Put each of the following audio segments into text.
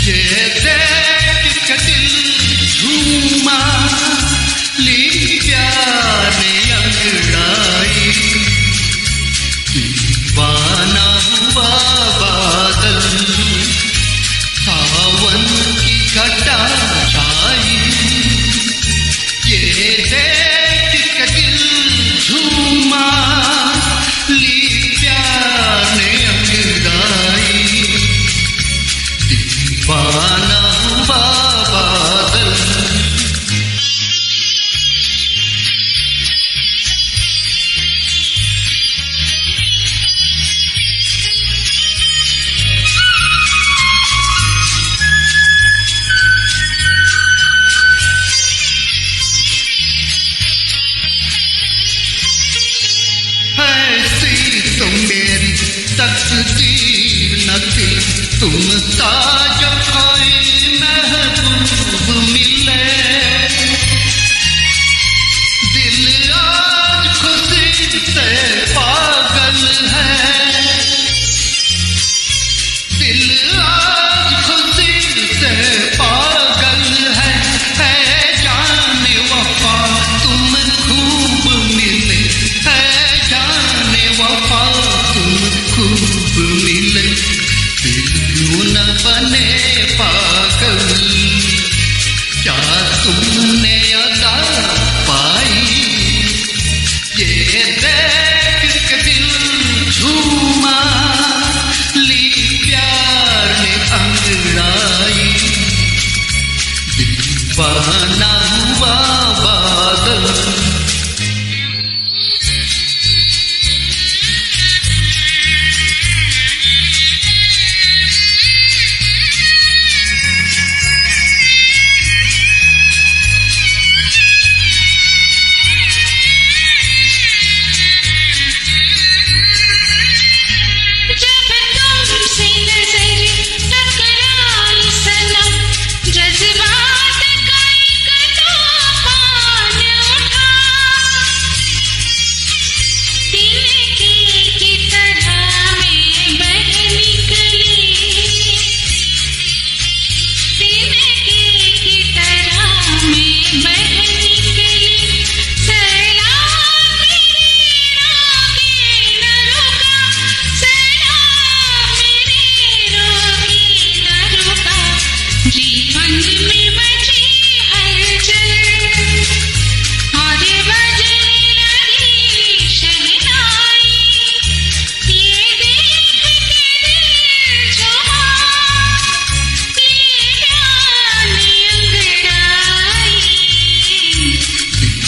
ये देख के दिल झूमा, ली प्यार ने अंगड़ाई, दीवाना हुआ बादल, सावन की घटा छाई। ये देख के दिल झूमा, ली प्यार ने अंगड़ाई, दीवाना हुआ बादल। ऐसी तो मेरी तकदीर न थी, तुम ताजो कोई महबूब मिले। दिल आज खुशी से पागल है, दिल आज खुशी से पागल है। जाने वफा तुम खूब मिले, है जाने वफा तुम खूब मिले। दिल क्यों न बने पागल, क्या तुमने अदा पाई। ये देख के दिल झूमा, ली प्यार ने अंगड़ाई, दीवाना हुआ बादल।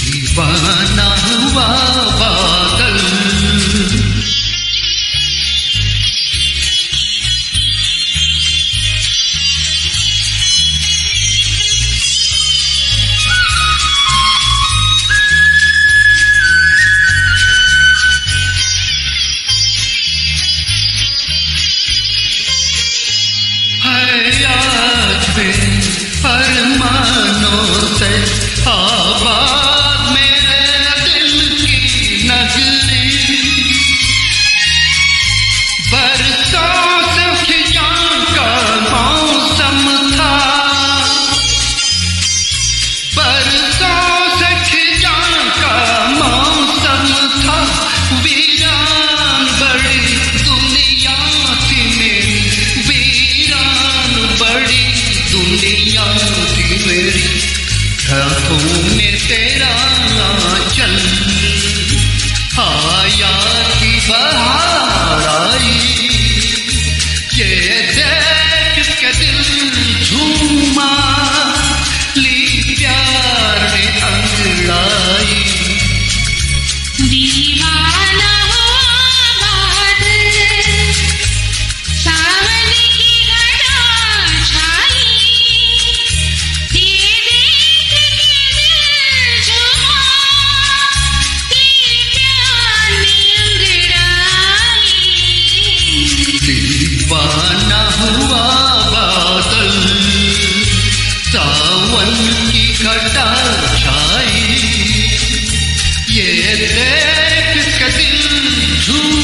दीवाना हुआ बादल। है आज भी अरमानों से आबाद मेरे दिल की नगरी, बरसों से खिजां का मौसम था, बरसों से खिजां का मौसम था। वीरान बड़ी दुनिया थी मेरी, वीरान बड़ी दुनिया थी मेरी। ढाकों में तेरा चल आया की बहार आई, ये देख के दिल झूमा, ली प्यार ने अंगड़ाई, दीवाना हुआ बादल, सावन की घटा छाई। ये देख के दिल झूमा, ली प्यार ने अंगड़ाई, दीवाना हुआ बादल, सावन की घटा छाई। ये देख के दिल झूमा,